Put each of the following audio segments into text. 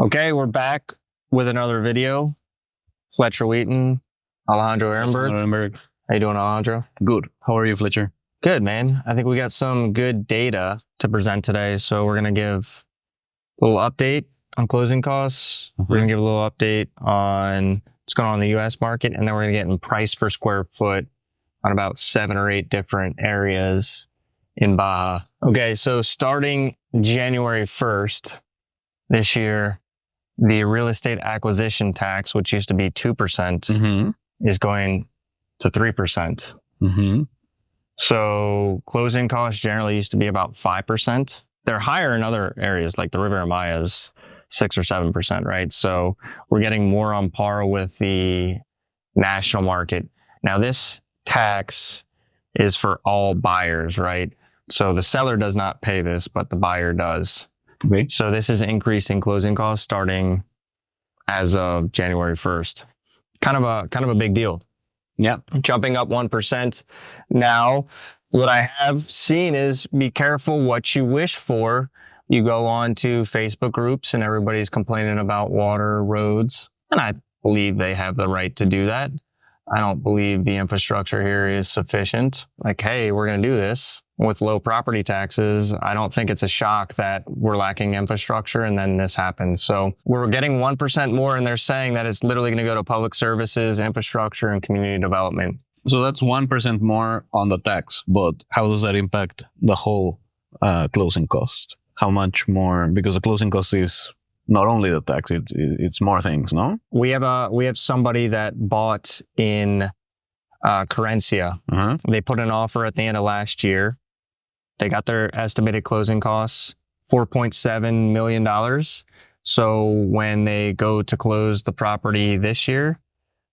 Okay, we're back with another video. Fletcher, Wheaton, Alejandro, Ehrenberg. How you doing, Alejandro? Good. How are you, Fletcher? Good, man. I think we got some good data to present today, so we're going to give a little update on closing costs. We're going to give a little update on what's going on in the U.S. market, and then we're going to get in price per square foot on about 7 or 8 different areas in Baja. Okay, so starting January 1st this year, the real estate acquisition tax, which used to be 2%, is going to 3%. So closing costs generally used to be about 5%. They're higher in other areas, like the Riviera Maya is 6 or 7%, right? So we're getting more on par with the national market. Now, this tax is for all buyers, right? So the seller does not pay this, but the buyer does. Okay. So this is increasing closing costs starting as of January 1st. Kind of a big deal. Yeah. Jumping up 1%. Now, what I have seen is be careful what you wish for. You go on to Facebook groups and everybody's complaining about water, roads, and I believe they have the right to do that. I don't believe the infrastructure here is sufficient. Like, hey, we're going to do this with low property taxes. I don't think it's a shock that we're lacking infrastructure and then this happens. So we're getting 1% more, and they're saying that it's literally going to go to public services, infrastructure, and community development. So that's 1% more on the tax, but how does that impact the whole closing cost? How much more? Because the closing cost is not only the tax, it's more things, no? We have somebody that bought in Carencia. They put an offer at the end of last year. They got their estimated closing costs, $4.7 million. So when they go to close the property this year,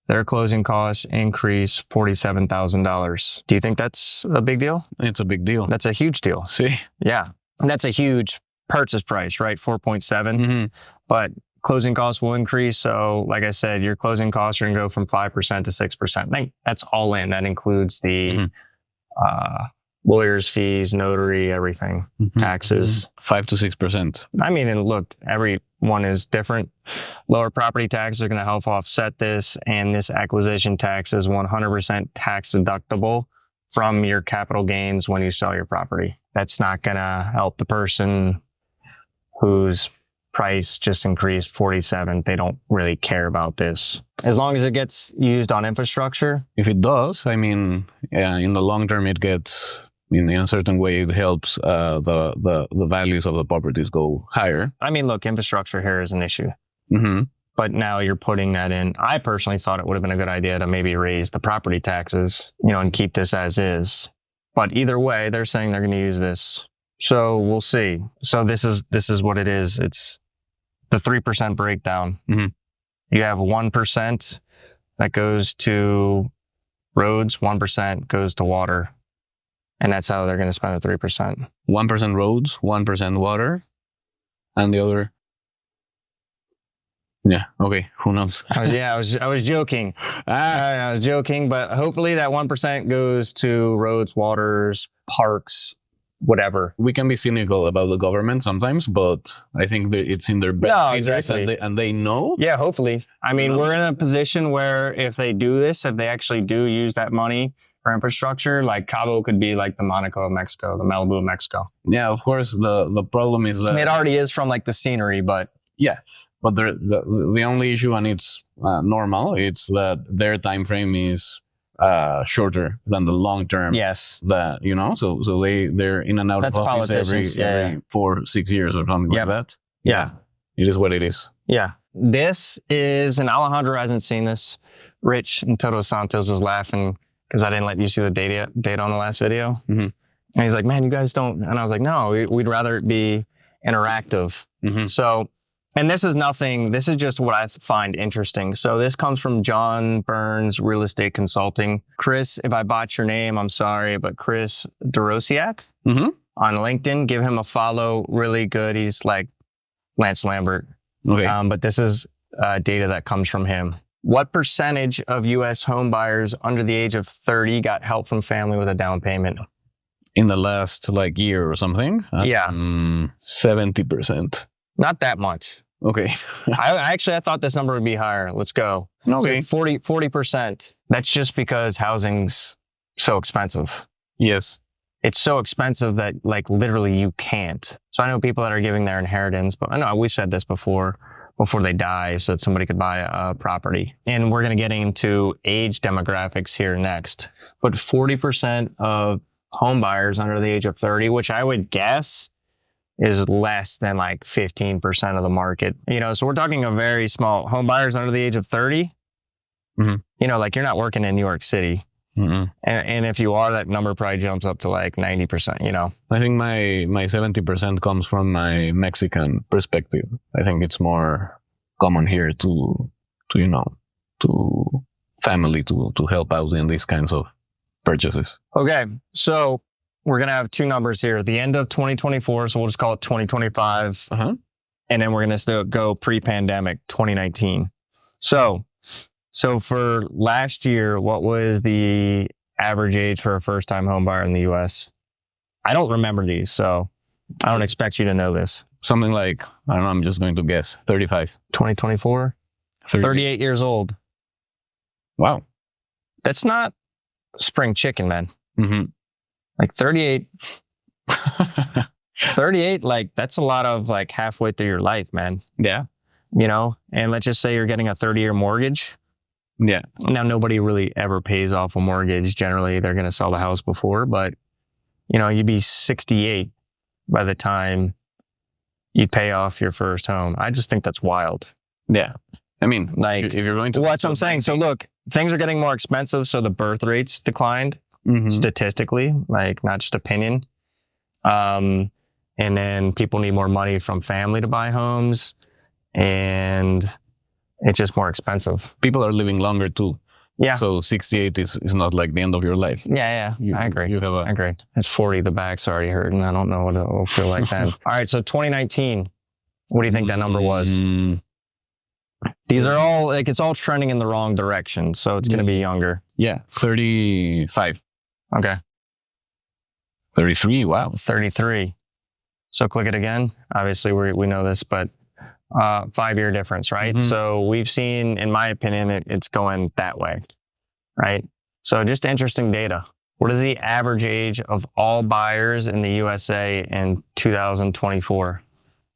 their closing costs increase $47,000. Do you think that's a big deal? It's a big deal. That's a huge deal. See? Yeah. And that's a huge purchase price, right? 4.7. But closing costs will increase. So like I said, your closing costs are going to go from 5% to 6%. That's all in. That includes the lawyers' fees, notary, everything, taxes. 5 to 6%. I mean, and look, everyone is different. Lower property taxes are going to help offset this. And this acquisition tax is 100% tax deductible from your capital gains when you sell your property. That's not going to help the person whose price just increased 47. They don't really care about this. As long as it gets used on infrastructure. If it does, I mean, in the long term, it gets, in a certain way, it helps the values of the properties go higher. I mean, look, infrastructure here is an issue. But now you're putting that in. I personally thought it would have been a good idea to maybe raise the property taxes, and keep this as is. But either way, they're saying they're going to use this. So we'll see. So this is what it is. It's the 3% breakdown. You have 1% that goes to roads, 1% goes to water. And that's how they're going to spend the 3%. 1% roads, 1% water, and the other. Yeah. Okay. Who knows? I was joking. I was joking, but hopefully that 1% goes to roads, waters, parks, whatever. We can be cynical about the government sometimes, but I think that it's in their best interest, and they know. Yeah, hopefully. I mean, we're in a position where if they do this, if they actually do use that money for infrastructure, like Cabo could be like the Monaco of Mexico, the Malibu of Mexico. Yeah, of course. The problem is that it already is from like the scenery, but yeah. But the only issue, and it's normal, it's that their time frame is shorter than the long term. Yes. That so they're in and out of office every 4 6 years or something like that. Yeah. It is what it is. Yeah. This is, and Alejandro hasn't seen this. Rich and Toto Santos was laughing because I didn't let you see the data on the last video. And he's like, man, you guys don't. And I was like, no, we'd rather it be interactive. So. And this is nothing, this is just what I find interesting. So this comes from John Burns Real Estate Consulting. Chris, if I botch your name, I'm sorry, but Chris Dorosiak on LinkedIn, give him a follow. Really good. He's like Lance Lambert. Okay. But this is data that comes from him. What percentage of U.S. home buyers under the age of 30 got help from family with a down payment? In the last year or something? Yeah. 70%. Not that much. Okay. I thought this number would be higher. Let's go. Okay. So 40%. That's just because housing's so expensive. Yes. It's so expensive that like literally you can't. So I know people that are giving their inheritance, but I know we said this before they die so that somebody could buy a property. And we're going to get into age demographics here next. But 40% of home buyers under the age of 30, which I would guess is less than like 15% of the market. So we're talking a very small home buyers under the age of 30. Mm-hmm. Like you're not working in New York City. Mm-hmm. And if you are, that number probably jumps up to like 90%, I think my 70% comes from my Mexican perspective. I think it's more common here to family to help out in these kinds of purchases. Okay. So we're going to have two numbers here. The end of 2024, so we'll just call it 2025. Uh-huh. And then we're going to go pre-pandemic, 2019. So for last year, what was the average age for a first-time home buyer in the U.S.? I don't remember these, so I don't expect you to know this. Something like, I don't know, I'm just going to guess, 35. 2024? 38 years old. Wow. That's not spring chicken, man. Mm-hmm. Like 38, 38, like that's a lot of like halfway through your life, man. Yeah. And let's just say you're getting a 30-year mortgage. Yeah. Now, nobody really ever pays off a mortgage. Generally, they're going to sell the house before, but, you'd be 68 by the time you pay off your first home. I just think that's wild. Yeah. I mean, like, if you're going to... Well, that's what I'm saying. So, look, things are getting more expensive, so the birth rates declined statistically, like, not just opinion. And then people need more money from family to buy homes, and it's just more expensive. People are living longer too. Yeah. So 68 is not like the end of your life. Yeah. I agree. I agree. At 40, the back's already hurting. I don't know what it will feel like then. All right. So 2019, what do you think that number was? These are all like, it's all trending in the wrong direction. So it's going to be younger. Yeah. 35. Okay. 33. Wow. 33. So click it again. Obviously we know this, but 5-year difference, right? Mm-hmm. So we've seen, in my opinion, it's going that way, right? So just interesting data. What is the average age of all buyers in the USA in 2024?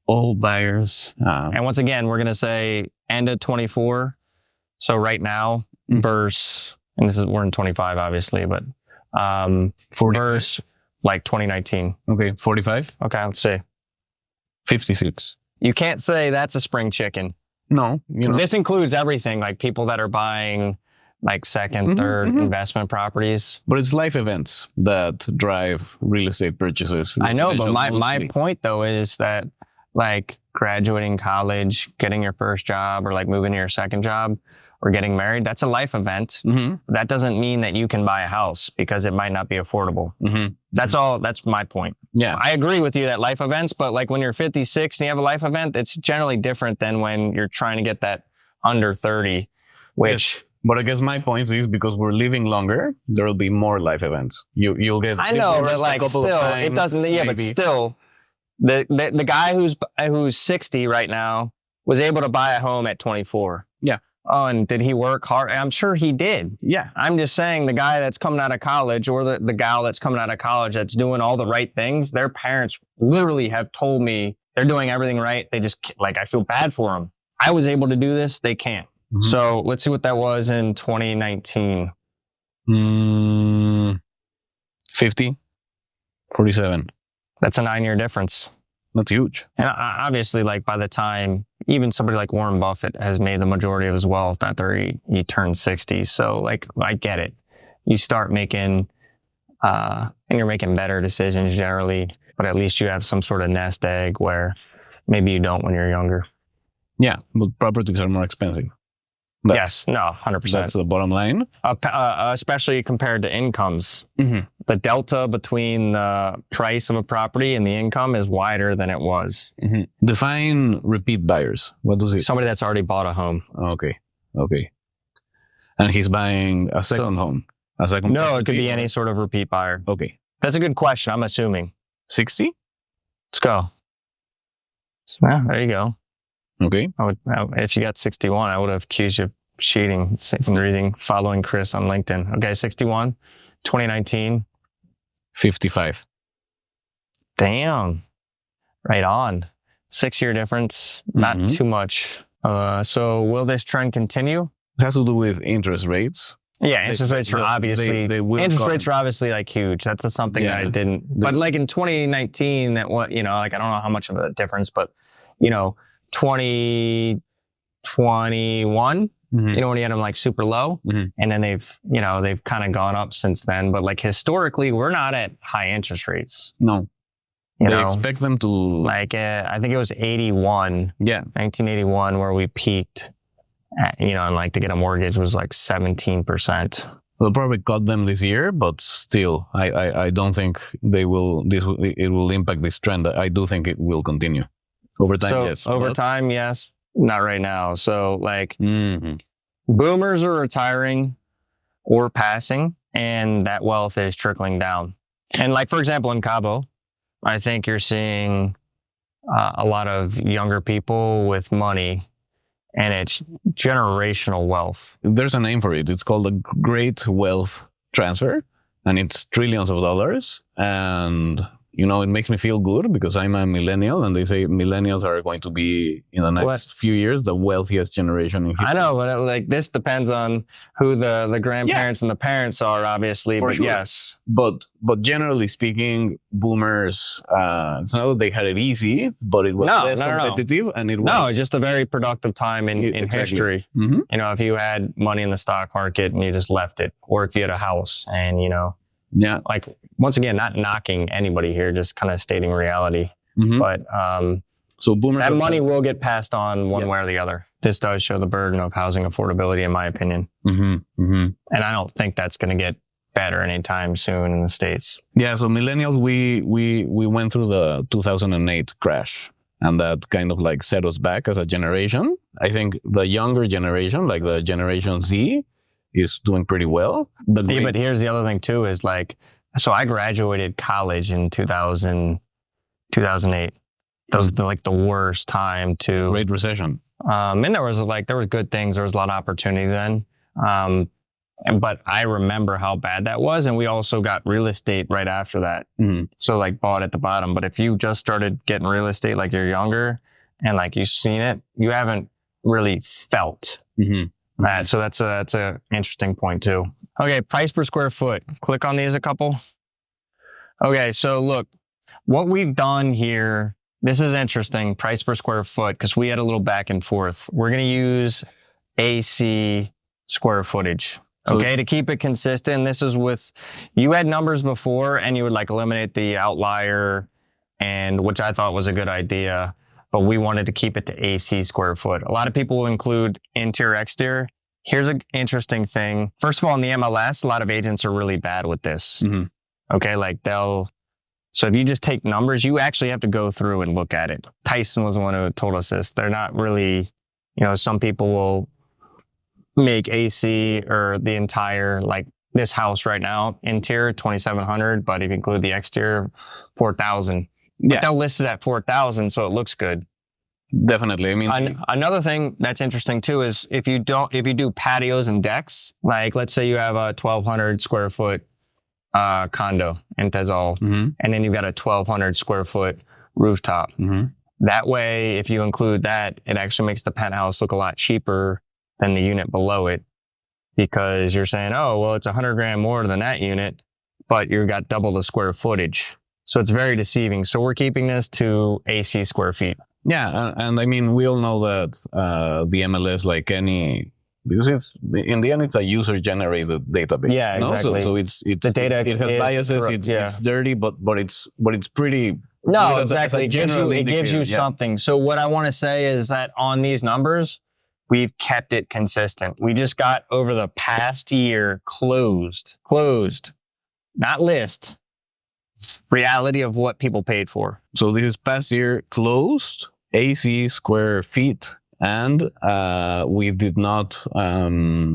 All buyers. And once again, we're going to say end of 24. So right now versus, and we're in 25, obviously, but versus like 2019. Okay, 45. Okay, let's see. 56. You can't say that's a spring chicken. No. This includes everything, like people that are buying like second, third investment properties. But it's life events that drive real estate purchases. I know, but my point though is that like graduating college, getting your first job, or like moving to your second job, or getting married, that's a life event. That doesn't mean that you can buy a house because it might not be affordable. That's all. That's my point. Yeah. I agree with you that life events, but like when you're 56 and you have a life event, it's generally different than when you're trying to get that under 30, which... Yes. But I guess my point is because we're living longer, there will be more life events. You'll get... I know, but like still, it doesn't... Yeah, maybe. But still, the guy who's 60 right now was able to buy a home at 24. Yeah. Oh, and did he work hard? I'm sure he did. Yeah. I'm just saying the guy that's coming out of college or the gal that's coming out of college that's doing all the right things, their parents literally have told me they're doing everything right. They just, like, I feel bad for them. I was able to do this. They can't. So let's see what that was in 2019. 50, 47. That's a 9-year difference. That's huge. And obviously, like by the time even somebody like Warren Buffett has made the majority of his wealth after he turned 60. So like, I get it. You start making, and you're making better decisions generally, but at least you have some sort of nest egg where maybe you don't when you're younger. Yeah, but properties are more expensive. Yes, no, 100%. That's the bottom line. Especially compared to incomes. The delta between the price of a property and the income is wider than it was. Define repeat buyers. What does it? Somebody that's already bought a home. Okay. And he's buying a second home. No, it could be any sort of repeat buyer. Okay. That's a good question. I'm assuming. 60? Let's go. So, there you go. Okay. If you got 61, I would have accused you of cheating and following Chris on LinkedIn. Okay, 61, 2019. 55. Damn. Right on. 6-year difference, not too much. So will this trend continue? It has to do with interest rates. Yeah, interest rates are obviously like huge. That's something that I didn't. But like in 2019, like I don't know how much of a difference, but 2021, when you had them like super low, and then they've kind of gone up since then. But like historically, we're not at high interest rates. No. They expect them to like I think it was 81. Yeah, 1981 where we peaked. And like to get a mortgage was like 17%. They'll probably cut them this year, but still, I don't think they will. It will impact this trend. I do think it will continue over time. Yes, over time, yes. Not right now. So like, boomers are retiring or passing, and that wealth is trickling down. And like for example, in Cabo, I think you're seeing a lot of younger people with money, and it's generational wealth. There's a name for it. It's called a great wealth transfer, and it's trillions of dollars. And it makes me feel good because I'm a millennial, and they say millennials are going to be in the next few years the wealthiest generation in history. I know, but this depends on who the grandparents and the parents are, obviously. But yes, but generally speaking, boomers, it's not that they had it easy, but it was less competitive, and it was just a very productive time in history. If you had money in the stock market and you just left it, or if you had a house and Yeah. Like, once again, not knocking anybody here, just kind of stating reality. But so boomers, that money will get passed on one way or the other. This does show the burden of housing affordability, in my opinion. And I don't think that's going to get better anytime soon in the States. Yeah, so millennials, we went through the 2008 crash, and that kind of like set us back as a generation. I think the younger generation, like the Generation Z, is doing pretty well. But here's the other thing too, is like, so I graduated college in 2008. That was the worst time to Great Recession. And there was good things. There was a lot of opportunity then. But I remember how bad that was. And we also got real estate right after that. So like bought at the bottom. But if you just started getting real estate, like you're younger and like you've seen it, you haven't really felt that. So that's a interesting point too. Okay, price per square foot. Click on these a couple. Okay, so look, what we've done here, this is interesting, price per square foot, because we had a little back and forth. We're going to use AC square footage. Okay, to keep it consistent. This is you had numbers before and you would like eliminate the outlier, and which I thought was a good idea. But we wanted to keep it to AC square foot. A lot of people will include interior, exterior. Here's an interesting thing. First of all, in the MLS, a lot of agents are really bad with this. Okay, like so if you just take numbers, you actually have to go through and look at it. Tyson was the one who told us this. They're not really, some people will make AC or the entire, like this house right now, interior 2,700, but if you include the exterior, 4,000. But they'll list it at 4,000, so it looks good. Definitely. I mean, another thing that's interesting too is if you do patios and decks, like let's say you have a 1,200 square foot condo in Pedregal, and then you've got a 1,200 square foot rooftop. That way, if you include that, it actually makes the penthouse look a lot cheaper than the unit below it, because you're saying, oh, well, it's $100,000 more than that unit, but you've got double the square footage. So it's very deceiving. So we're keeping this to AC square feet. Yeah, and I mean, we all know that the MLS, like because in the end, it's a user-generated database. Yeah, exactly. So it's the data. It has biases. It's dirty, but it's pretty. No, exactly. It gives you something. So what I want to say is that on these numbers, we've kept it consistent. We just got over the past year closed, not list. Reality of what people paid for. So this is past year closed, AC square feet, and we did not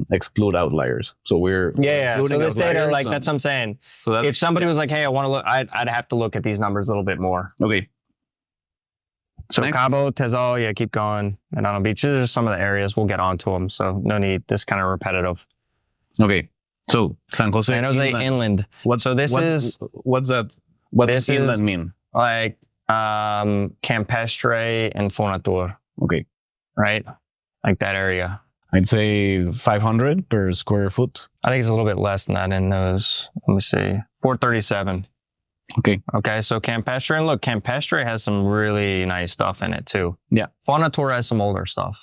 exclude outliers. So we're So this data, like that's what I'm saying. So if somebody was like, hey, I want to look, I'd have to look at these numbers a little bit more. Okay. So Next. Cabo, Tezal, yeah, keep going. And on the beach, these are some of the areas. We'll get onto them, so no need. This kind of repetitive. Okay. So San Jose San Jose Inland. What's that? What does inland mean? Like Campestre and Fonatur, Okay. right? Like that area. I'd say 500 per square foot. I think it's a little bit less than that in those. Let me see. 437. Okay. Okay, so Campestre, and look, Campestre has some really nice stuff in it too. Yeah. Fonatur has some older stuff.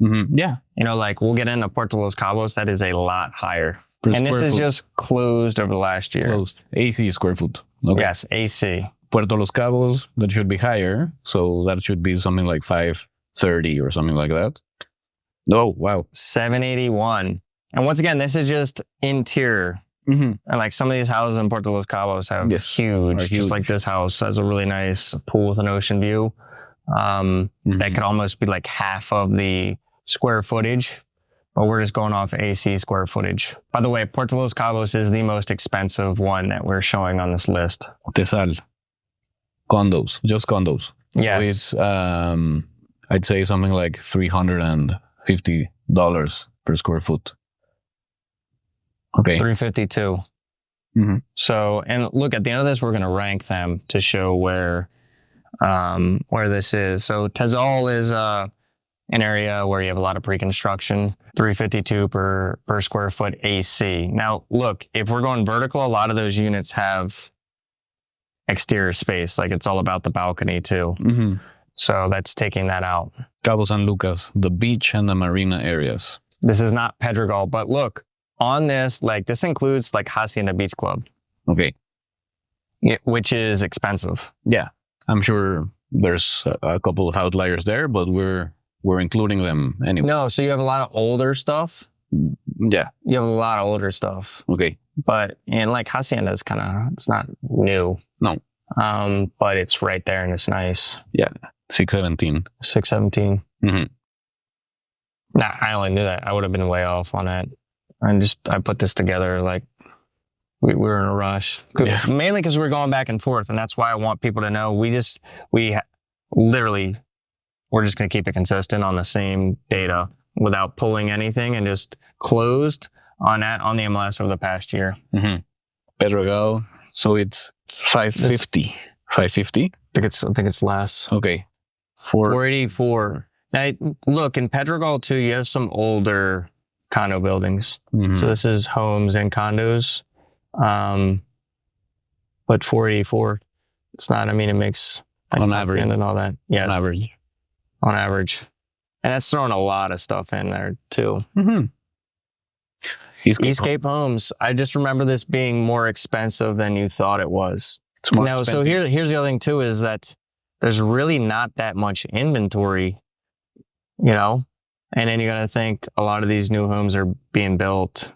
Mm-hmm. Yeah. You know, like we'll get into Puerto Los Cabos, that is a lot higher. Per And this square is foot. just closed over the last year. Closed. AC square foot. Okay. Yes, AC. Puerto Los Cabos, that should be higher. So that should be something like 530 or something like that. Oh, wow. 781. And once again, this is just interior. Mm-hmm. And like some of these houses in Puerto Los Cabos have Yes, huge, are just like this house has a really nice pool with an ocean view. That could almost be like half of the square footage, but we're just going off AC square footage. By the way, Puerto Los Cabos is the most expensive one that we're showing on this list. Tesal. Condos. Just condos. Yes. So it's, I'd say something like $350 per square foot. Okay. 352. Mm-hmm. So, and look, at the end of this, we're going to rank them to show where this is. So Tezal is an area where you have a lot of pre-construction, 352 per square foot AC. Now, look, if we're going vertical, a lot of those units have exterior space. Like it's all about the balcony too. Mm-hmm. So that's taking that out. Cabo San Lucas, the beach and the marina areas. This is not Pedregal, but look, on this, like this includes like Hacienda Beach Club, Okay. which is expensive. Yeah. I'm sure there's a couple of outliers there, but we're including them anyway. No, so you have a lot of older stuff. Yeah. You have a lot of older stuff. Okay. But and like Hacienda is it's not new. No. But it's right there and it's nice. Yeah. 617. 617. Mm-hmm. Nah, I only knew that. I would have been way off on that. I put this together like we were in a rush. Yeah. Mainly because we're going back and forth, and that's why I want people to know we're just going to keep it consistent on the same data without pulling anything and just closed on the MLS over the past year. Mm-hmm. Pedregal, so it's 550. 550? I think it's less. Okay. 484. Now, look, in Pedregal too, you have some older condo buildings. Mm-hmm. So this is homes and condos. But 484, it's not, it makes like on average and all that. Yeah. On average. On average. And that's throwing a lot of stuff in there too. Mm-hmm. Eastcape Homes. I just remember this being more expensive than you thought it was. It's more Now, expensive. so here's the other thing too, is that there's really not that much inventory, and then you got to think a lot of these new homes are being built,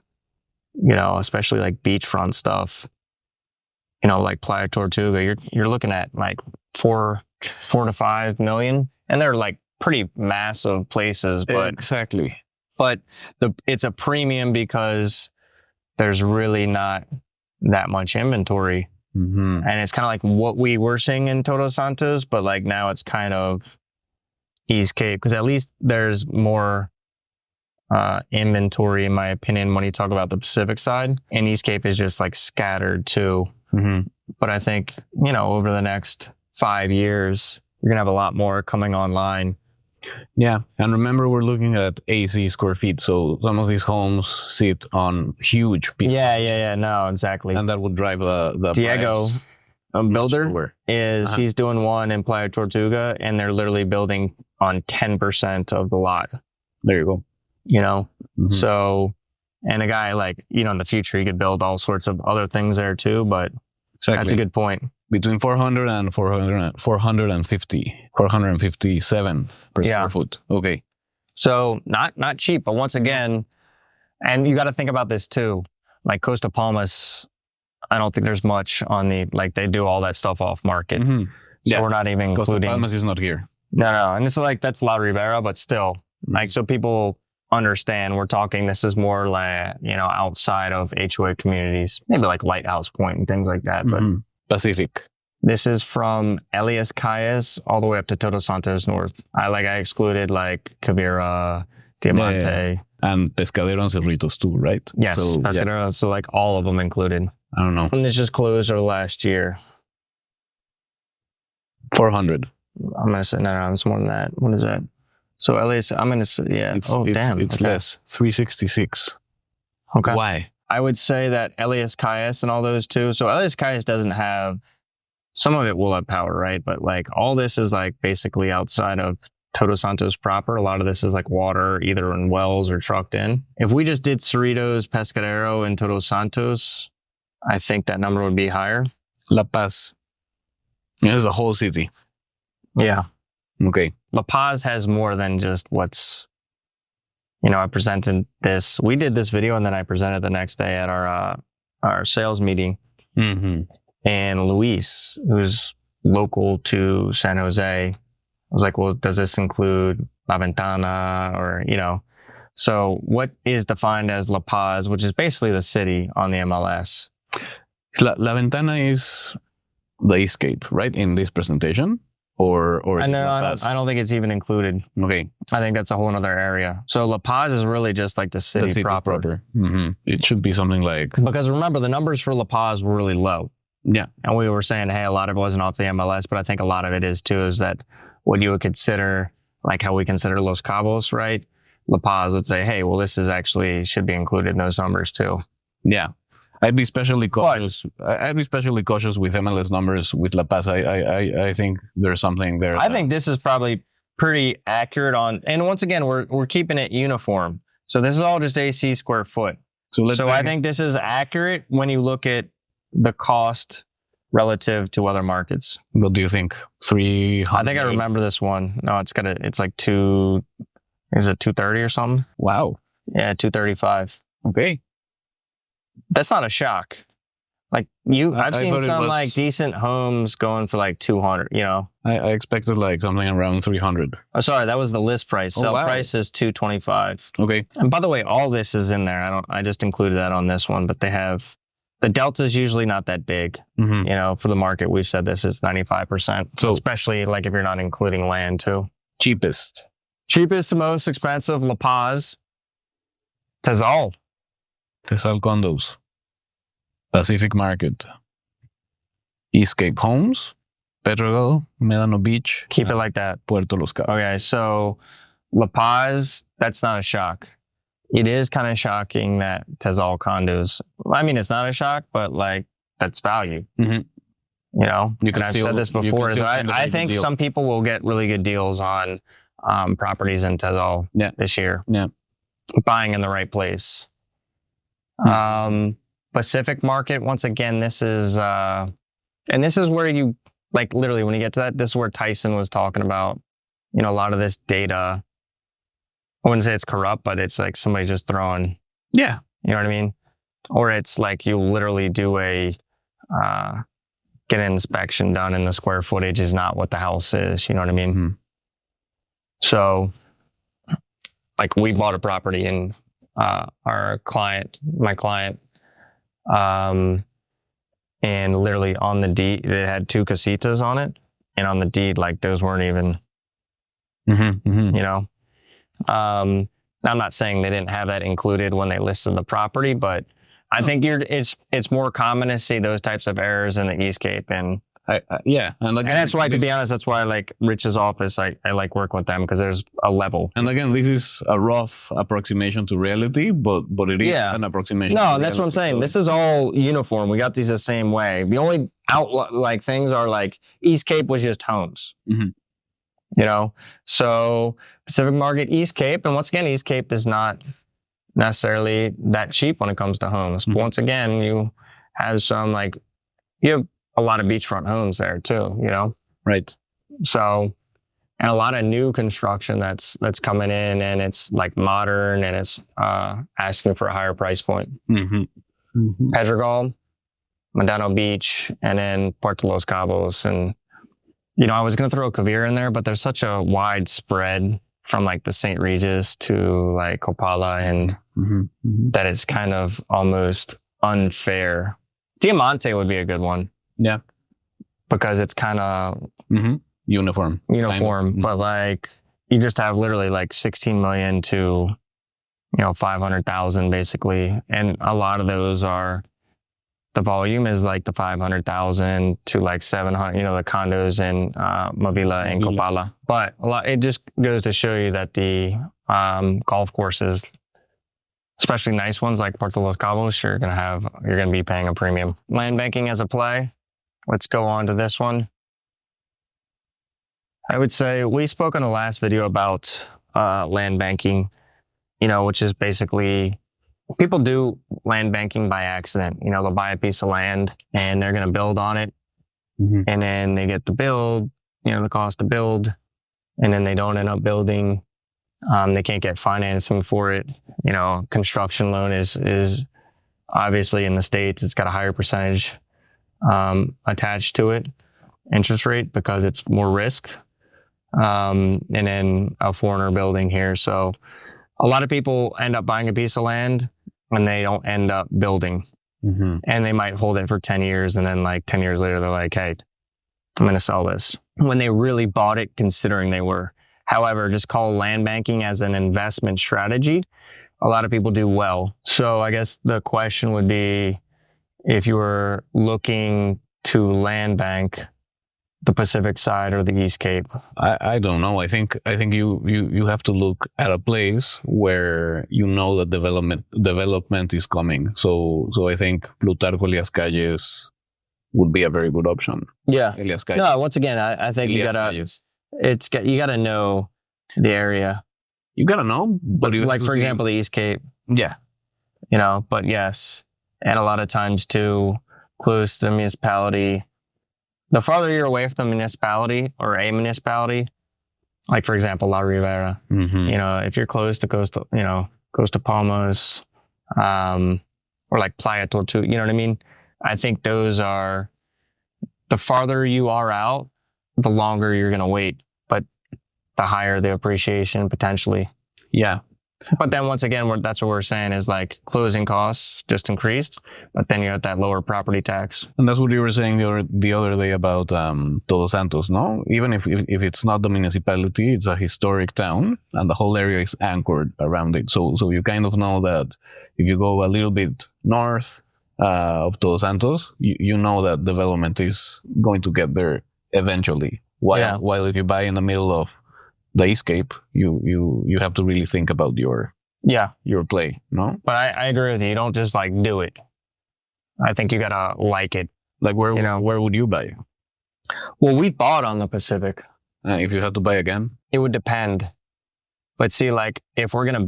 especially like beachfront stuff, like Playa Tortuga. You're looking at like 4 to 5 million, and they're like pretty massive places, but exactly. But it's a premium because there's really not that much inventory. Mm-hmm. And it's kind of like what we were seeing in Todos Santos, but like now it's kind of East Cape, because at least there's more inventory, in my opinion, when you talk about the Pacific side. And East Cape is just like scattered too. Mm-hmm. But I think, over the next 5 years, you're going to have a lot more coming online. Yeah, and remember we're looking at AC square feet, so some of these homes sit on huge pieces. Yeah, no, exactly. And that would drive the Diego, price a builder, lower. he's doing one in Playa Tortuga, and they're literally building on 10% of the lot. There you go. Mm-hmm. So, and a guy like, in the future, he could build all sorts of other things there too, but Exactly. That's a good point. Between 400 and 457 per square foot. Okay. So not cheap, but once again, and you got to think about this too. Like Costa Palmas, I don't think there's much on they do all that stuff off market. Mm-hmm. So we're not even Costa including. Palmas is not here. No. And it's like, that's La Ribera, but still, so people understand we're talking, this is more like, outside of HOA communities, maybe like Lighthouse Point and things like that. But Pacific. This is from Elias Cayas all the way up to Todos Santos North. I excluded like Quivira, Diamante. And Pescadero and Cerritos too, right? Yes, So, Pescadero. So like all of them included. I don't know. And this just closed over last year. 400. I'm going to say, no, it's more than that. What is that? So Elias, I'm going to say, yeah. Damn. It's less. 366. Okay. Why? I would say that Elias Cayas and all those too. So Elias Cayas doesn't have, some of it will have power, right? But like all this is like basically outside of Todos Santos proper. A lot of this is like water, either in wells or trucked in. If we just did Cerritos, Pescadero, and Todos Santos, I think that number would be higher. La Paz. This is a whole city. Yeah. Okay. La Paz has more than just what's, I presented this. We did this video and then I presented the next day at our sales meeting. Mm-hmm. And Luis, who's local to San Jose, I was like, well, does this include La Ventana or, so what is defined as La Paz, which is basically the city on the MLS? La Ventana is the Escape, right? In this presentation? Or I don't think it's even included. Okay. I think that's a whole other area. So La Paz is really just like the city proper. Mm-hmm. It should be something like... Because remember, the numbers for La Paz were really low. Yeah. And we were saying, hey, a lot of it wasn't off the MLS, but I think a lot of it is too, is that what you would consider, like how we consider Los Cabos, right? La Paz would say, hey, well, this is actually should be included in those numbers too. Yeah. I'd be especially cautious. I'd be especially cautious with MLS numbers with La Paz. I think there's something there. I think this is probably pretty accurate on, and once again, we're keeping it uniform. So this is all just AC square foot. So I think this is accurate when you look at the cost relative to other markets. What do you think? 300? I think I remember this one. No, it's like is it 230 or something? Wow. Yeah, 235. Okay. That's not a shock. Like I've seen some like decent homes going for like 200, I expected like something around 300. Oh, sorry, that was the list price. Sell price is 225. Okay. And by the way, all this is in there. I just included that on this one, but they have, the delta is usually not that big. Mm-hmm. For the market, we've said this is 95%. So especially like if you're not including land too. Cheapest to most expensive, La Paz. Tezal Condos. Pacific Market. Escape Homes. Pedregal, Medano Beach. Keep it like that. Puerto Los Cabos. Okay, so La Paz, that's not a shock. It is kind of shocking that Tezal condos. I mean, it's not a shock, but like that's value. Mm-hmm. And I've said this before. I think some people will get really good deals on properties in Tezal this year. Yeah, buying in the right place. Pacific Market, once again, this is and this is where you like literally when you get to that, this is where Tyson was talking about, a lot of this data. I wouldn't say it's corrupt, but it's like somebody just throwing. Yeah. You know what I mean? Or it's like you literally do get an inspection done and the square footage is not what the house is. You know what I mean? Mm-hmm. So like we bought a property and my client, and literally on the deed, it had 2 casitas on it. And on the deed, like those weren't even, I'm not saying they didn't have that included when they listed the property, but I think it's more common to see those types of errors in the Eastcape. And and that's why, to be honest, that's why I like Rich's office. I like working with them because there's a level. And again, this is a rough approximation to reality, but it is an approximation. No, that's what I'm saying. This is all uniform. We got these the same way. The only things are like Eastcape was just homes. Mm-hmm. So Pacific Market, Eastcape, and once again, Eastcape is not necessarily that cheap when it comes to homes. Mm-hmm. But once again, you have you have a lot of beachfront homes there too, Right. So, and a lot of new construction that's coming in, and it's like modern, and it's asking for a higher price point. Mm-hmm. Mm-hmm. Pedregal, Medano Beach, and then Puerto Los Cabos. And, I was going to throw Quivira in there, but there's such a wide spread from like the St. Regis to like Copala, and that it's kind of almost unfair. Diamante would be a good one. Yeah. because it's kind of uniform. Kind of. But like you just have literally like 16 million to 500,000 basically, and a lot of those are the volume is like the 500,000 to like 700, the condos in Mavila and Copala. But it just goes to show you that the golf courses, especially nice ones like Puerto Los Cabos, you're gonna be paying a premium. Land banking as a play. Let's go on to this one. I would say we spoke in the last video about land banking, which is basically people do land banking by accident. They'll buy a piece of land and they're going to build on it. And then they get the build, the cost to build, and then they don't end up building. They can't get financing for it. Construction loan is obviously in the States, it's got a higher percentage attached to it, interest rate, because it's more risk. And then a foreigner building here. So a lot of people end up buying a piece of land and they don't end up building. And they might hold it for 10 years. And then like 10 years later, they're like, hey, I'm going to sell this, when they really bought it considering they were. However, just call land banking as an investment strategy. A lot of people do well. So I guess the question would be, if you were looking to land bank the Pacific side or the East Cape? I don't know. I think you have to look at a place where that development is coming. So I think Plutarco Elias Calles would be a very good option. Yeah. Elias Calles. No, once again, I think you gotta know the area. You gotta know, but like for example, the East Cape. Yeah. But yes, and a lot of times too, close to the municipality. The farther you're away from the municipality or a municipality, like for example, La Ribera, if you're close to Costa Palmas, or like Playa Tortuga, you know what I mean? I think those are, the farther you are out, the longer you're going to wait, but the higher the appreciation potentially. Yeah. But then once again, that's what we're saying is like closing costs just increased, but then you have that lower property tax. And that's what you were saying the other day about Todos Santos, no? Even if it's not the municipality, it's a historic town, and the whole area is anchored around it. So you kind of know that if you go a little bit north of Todos Santos, you know that development is going to get there eventually. While if you buy in the middle of the East Cape, you have to really think about your play, no? But I agree with you. You don't just like do it. I think you gotta like it. Like where would you buy? Well, we bought on the Pacific. If you had to buy again, it would depend. But see, like if we're gonna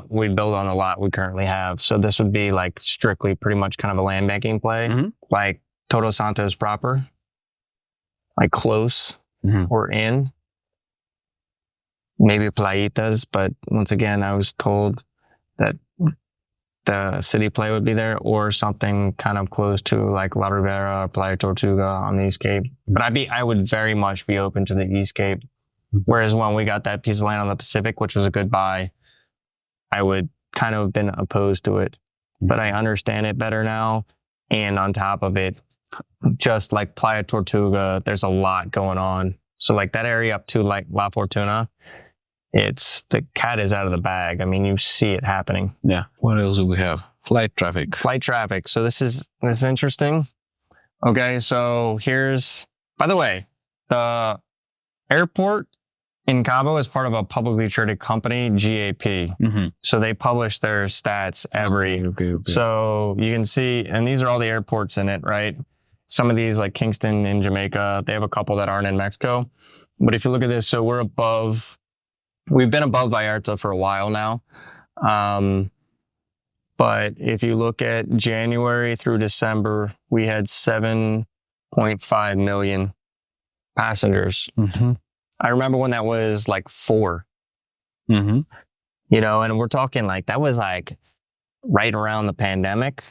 we'd build on the lot we currently have. So this would be like strictly pretty much kind of a land banking play, like Todos Santos proper, like close or in. Maybe Playitas, but once again, I was told that the city play would be there, or something kind of close to like La Ribera or Playa Tortuga on the East Cape. But I would very much be open to the East Cape. Whereas when we got that piece of land on the Pacific, which was a good buy, I would kind of have been opposed to it. But I understand it better now. And on top of it, just like Playa Tortuga, there's a lot going on. So like that area up to like La Fortuna, the cat is out of the bag. I mean, you see it happening. Yeah. What else do we have? Flight traffic. So this is interesting. Okay. So by the way, the airport in Cabo is part of a publicly traded company, GAP. So they publish their stats every. Okay. So you can see, and these are all the airports in it, right? Some of these, like Kingston in Jamaica, they have a couple that aren't in Mexico. But if you look at this, so we've been above Vallarta for a while now. But if you look at January through December, we had 7.5 million passengers. I remember when that was like 4. And we're talking like that was like right around the pandemic.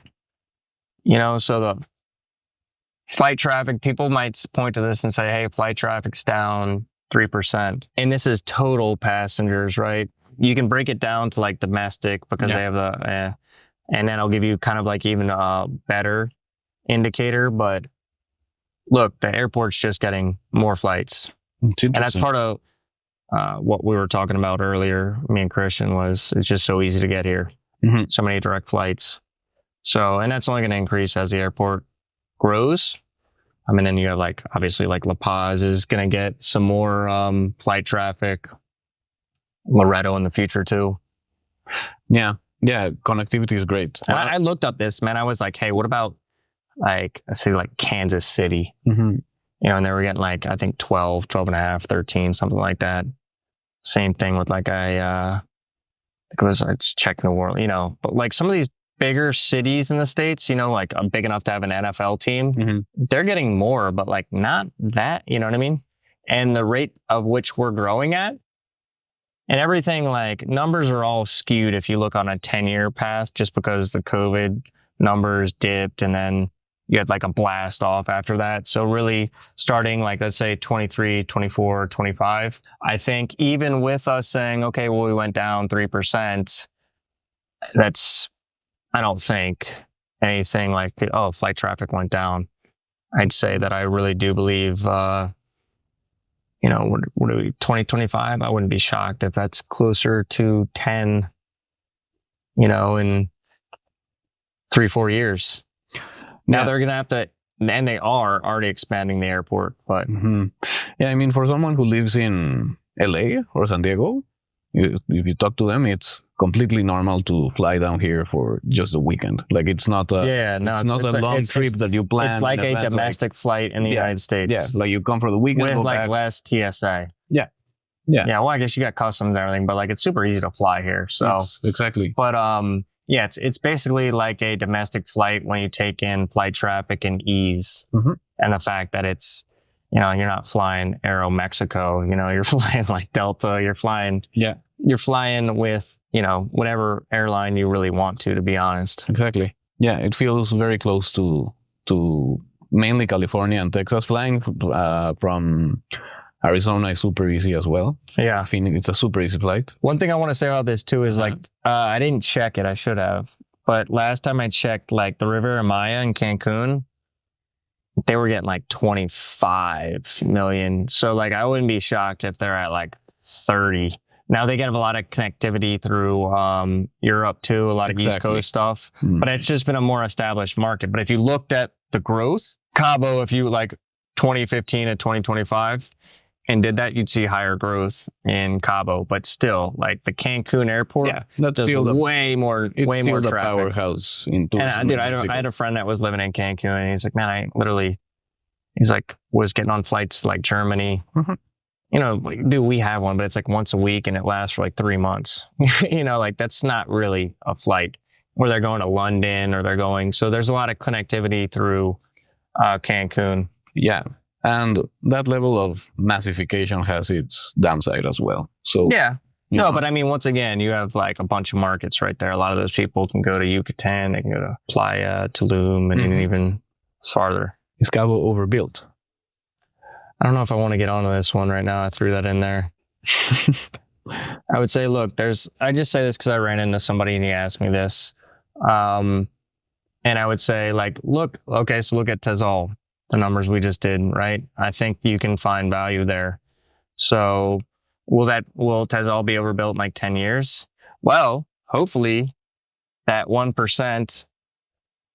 So the flight traffic, people might point to this and say, hey, flight traffic's down 3%. And this is total passengers, right? You can break it down to like domestic because they have and then I'll give you kind of like even a better indicator. But look, the airport's just getting more flights. And that's part of what we were talking about earlier, me and Christian, was it's just so easy to get here. Mm-hmm. So many direct flights. So, and that's only going to increase as the airport grows. I mean, then you have like, obviously like La Paz is going to get some more flight traffic. Loreto in the future too. Yeah. Connectivity is great. And I looked up this, man. I was like, hey, what about like, I say like Kansas City, Mm-hmm. and they were getting like, I think 12 and a half, 13, something like that. Same thing with like I think it was like checking the world, but like some of these bigger cities in the States, like big enough to have an NFL team, Mm-hmm. they're getting more, but like not that, you know what I mean? And the rate of which we're growing at and everything, like numbers are all skewed if you look on a 10-year path, just because the COVID numbers dipped and then you had like a blast off after that. So really starting like, let's say 23, 24, 25, I think even with us saying, okay, well, we went down 3%, I don't think anything like, oh, flight traffic went down. I'd say that I really do believe, what are we, 2025? I wouldn't be shocked if that's closer to 10, in 3-4 years. Now they're going to have to, and they are already expanding the airport, but. Mm-hmm. Yeah, I mean, for someone who lives in LA or San Diego, if you talk to them, it's completely normal to fly down here for just a weekend. Like it's not a a long trip that you plan. It's like a domestic flight in the United States. Yeah, like you come for the weekend with go like back. less TSA. Yeah. Well, I guess you got customs and everything, but like it's super easy to fly here. So yes, exactly. But it's basically like a domestic flight when you take in flight traffic and ease, mm-hmm. and the fact that it's. You're not flying Aero Mexico, you're flying like Delta, you're flying with, whatever airline you really want to be honest. Exactly. Yeah, it feels very close to mainly California and Texas. Flying from Arizona is super easy as well. Yeah. I think it's a super easy flight. One thing I want to say about this too is I didn't check it. I should have. But last time I checked, like the Riviera Maya in Cancun, they were getting like 25 million. So like I wouldn't be shocked if they're at like 30. Now they get a lot of connectivity through Europe too, a lot of East Coast stuff. But it's just been a more established market. But if you looked at the growth, Cabo, if you like 2015 to 2025 and did that, you'd see higher growth in Cabo. But still, like the Cancun airport, that's still way more traffic. Powerhouse in tourism. And I had a friend that was living in Cancun, and he's like, man, he's like, was getting on flights to like Germany. Mm-hmm. Dude, we have one, but it's like once a week and it lasts for like 3 months. Like that's not really a flight where they're going to London or they're going. So there's a lot of connectivity through Cancun. Yeah. And that level of massification has its downside as well. So yeah. No, but I mean, once again, you have like a bunch of markets right there. A lot of those people can go to Yucatan, they can go to Playa, Tulum, and even farther. Is Cabo overbuilt? I don't know if I want to get onto this one right now. I threw that in there. I would say, look, I just say this because I ran into somebody and he asked me this. And I would say, like, look at Tezal, the numbers we just did, right? I think you can find value there. So will Tezal be overbuilt in like 10 years? Well, hopefully that 1%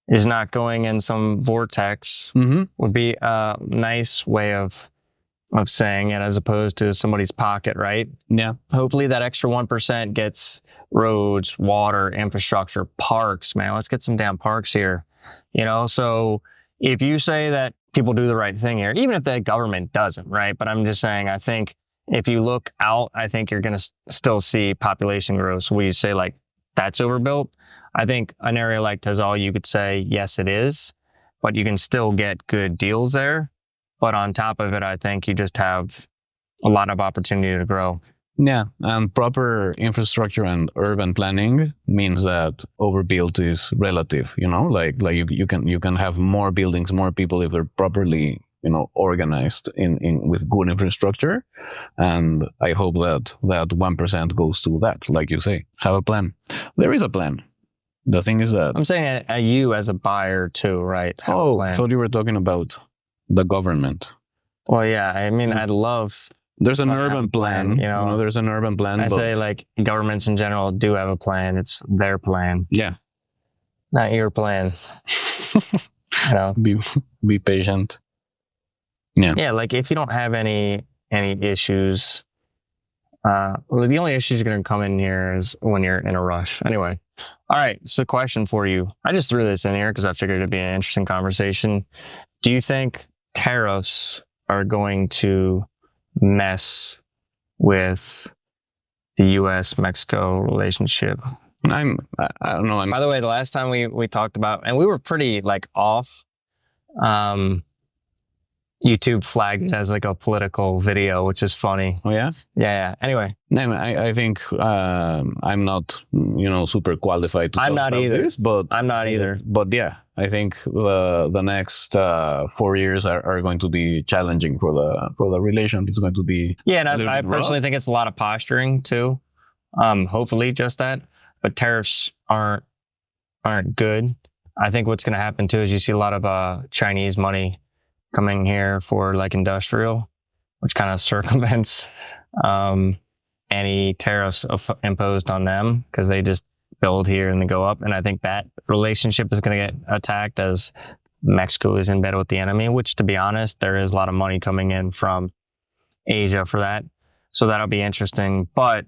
is not going in some vortex would be a nice way of saying it, as opposed to somebody's pocket, right? Yeah. Hopefully that extra 1% gets roads, water, infrastructure, parks, man. Let's get some damn parks here. So if you say that people do the right thing here, even if the government doesn't, right? But I'm just saying, I think if you look out, I think you're going to still see population growth. So when you say like that's overbuilt, I think an area like Tezal, you could say, yes, it is, but you can still get good deals there. But on top of it, I think you just have a lot of opportunity to grow. Yeah, and proper infrastructure and urban planning means that overbuilt is relative. Like you can have more buildings, more people if they're properly organized in with good infrastructure. And I hope that 1% goes to that, like you say. Have a plan. There is a plan. The thing is that I'm saying you as a buyer too, right? I thought you were talking about the government. Well, yeah, I mean, I'd love. There's an But have urban a plan, plan, you know. there's an urban plan. I but say like governments in general do have a plan. It's their plan, yeah, not your plan. You know. be patient. Yeah. Yeah, like if you don't have any issues, well, the only issues you're going to come in here is when you're in a rush. Anyway, all right. So, question for you. I just threw this in here because I figured it'd be an interesting conversation. Do you think tariffs are going to mess with the U.S. Mexico relationship? I don't know. By the way, the last time we talked about, and we were pretty like off. YouTube flagged it as like a political video, which is funny. Oh yeah. Yeah. Anyway, No, I think I'm not super qualified to I'm talk not about either. this, but I'm not either. But yeah, I think the next 4 years are going to be challenging for the relation. It's going to be Yeah, and I personally think it's a lot of posturing too. Hopefully just that, but tariffs aren't good. I think what's going to happen too is you see a lot of Chinese money coming here for like industrial, which kind of circumvents any tariffs imposed on them because they just build here and they go up. And I think that relationship is going to get attacked as Mexico is in bed with the enemy, which to be honest, there is a lot of money coming in from Asia for that. So that'll be interesting. But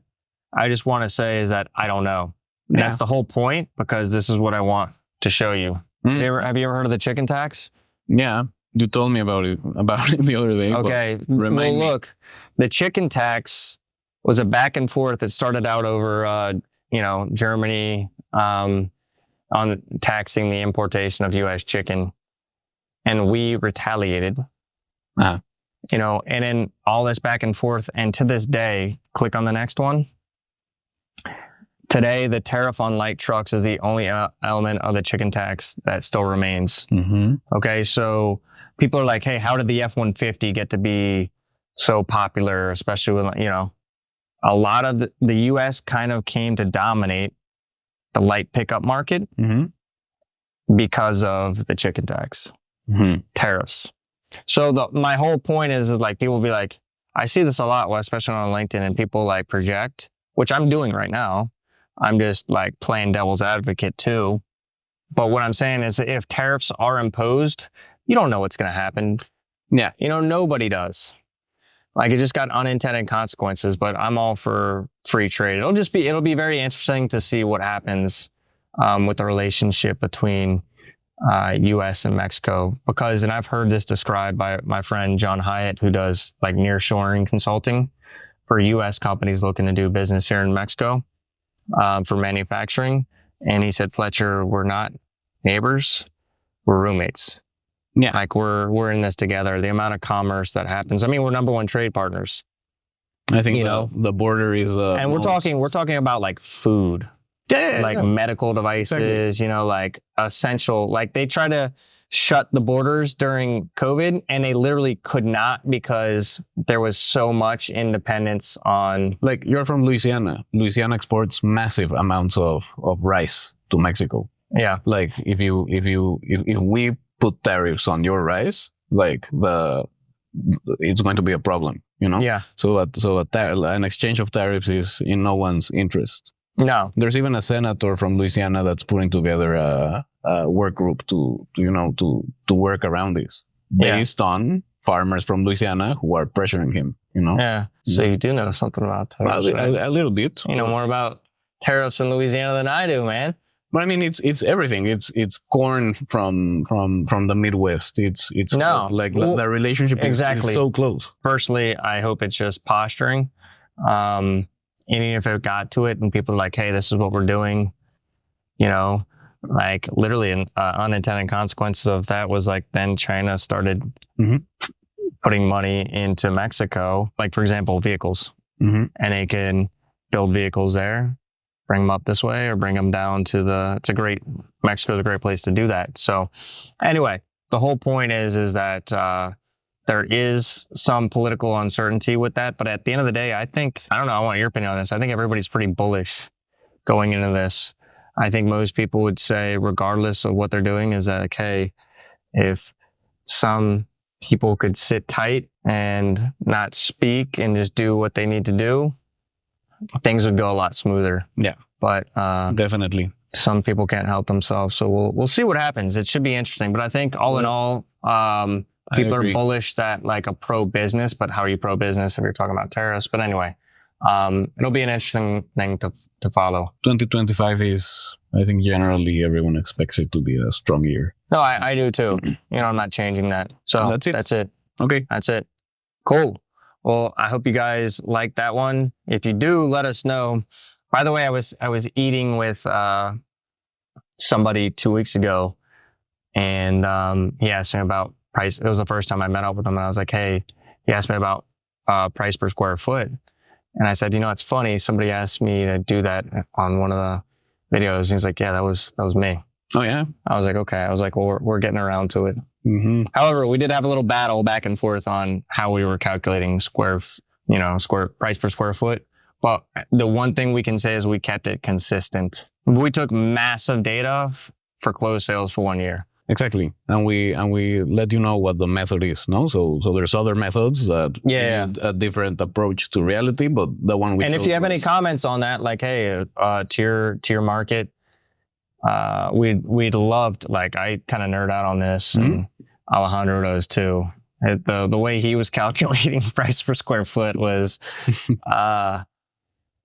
I just want to say is that I don't know. And that's the whole point, because this is what I want to show you. Have you ever heard of the chicken tax? Yeah. You told me about it the other day. Okay. Well, look, the chicken tax was a back and forth. It started out over, Germany on taxing the importation of U.S. chicken, and we retaliated. Uh-huh. And then all this back and forth, and to this day, click on the next one. Today, the tariff on light trucks is the only element of the chicken tax that still remains. Mm-hmm. Okay, so people are like, hey, how did the F-150 get to be so popular, especially with, a lot of the U.S. kind of came to dominate the light pickup market because of the chicken tax, tariffs. So my whole point is like, people will be like, I see this a lot, especially on LinkedIn, and people like project, which I'm doing right now. I'm just like playing devil's advocate too. But what I'm saying is if tariffs are imposed, you don't know what's going to happen. Yeah. Nobody does. Like, it just got unintended consequences, but I'm all for free trade. It'll be very interesting to see what happens with the relationship between U.S. and Mexico, because, and I've heard this described by my friend John Hyatt, who does like nearshoring consulting for U.S. companies looking to do business here in Mexico. For manufacturing, and he said, Fletcher, we're not neighbors, we're roommates. Yeah, like we're in this together. The amount of commerce that happens. I mean, we're number one trade partners. I think the border is and we're talking about like food, medical devices, exactly. Like essential. Like they try to shut the borders during COVID, and they literally could not because there was so much independence on. Like, you're from Louisiana. Louisiana exports massive amounts of rice to Mexico. Yeah. Like if we put tariffs on your rice, like it's going to be a problem, Yeah. So an exchange of tariffs is in no one's interest. No. There's even a senator from Louisiana that's putting together a work group to work around this based on farmers from Louisiana who are pressuring him, Yeah. So you do know something about tariffs. Well, a little bit. You know more about tariffs in Louisiana than I do, man. But I mean, it's everything. It's corn from the Midwest. It's the relationship is so close. Personally, I hope it's just posturing. Even if it got to it and people are like, hey, this is what we're doing, like literally an unintended consequences of that was like then China started putting money into Mexico, like for example, vehicles, and they can build vehicles there, bring them up this way or bring them down to Mexico's a great place to do that. So anyway, the whole point is that, there is some political uncertainty with that, but at the end of the day, I don't know, I want your opinion on this. I think everybody's pretty bullish going into this. I think most people would say, regardless of what they're doing, is that, okay, if some people could sit tight and not speak and just do what they need to do, things would go a lot smoother. Yeah. But Definitely. some people can't help themselves, so we'll see what happens. It should be interesting. But I think all in all, people are bullish that like a pro-business, but how are you pro-business if you're talking about tariffs? But anyway, it'll be an interesting thing to follow. 2025 is, I think, generally everyone expects it to be a strong year. No, I do too. I'm not changing that. So that's it. Okay. That's it. Cool. Well, I hope you guys like that one. If you do, let us know. By the way, I was eating with somebody 2 weeks ago, and he asked me about price. It was the first time I met up with him, and I was like, hey, he asked me about price per square foot. And I said, it's funny. Somebody asked me to do that on one of the videos. And he's like, yeah, that was me. Oh, yeah? I was like, okay. I was like, well, we're getting around to it. Mm-hmm. However, we did have a little battle back and forth on how we were calculating square price per square foot. But the one thing we can say is we kept it consistent. We took massive data for closed sales for 1 year. Exactly, and we let you know what the method is, no? So there's other methods that need a different approach to reality, but the one we and if you have any comments on that, like, hey, tier market, we'd love to, like, I kind of nerd out on this, and Alejandro does too. The way he was calculating price per square foot was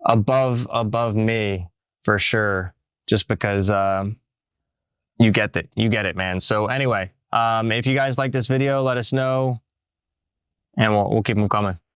above me for sure, just because you get it, man. So anyway, if you guys like this video, let us know, and we'll keep them coming.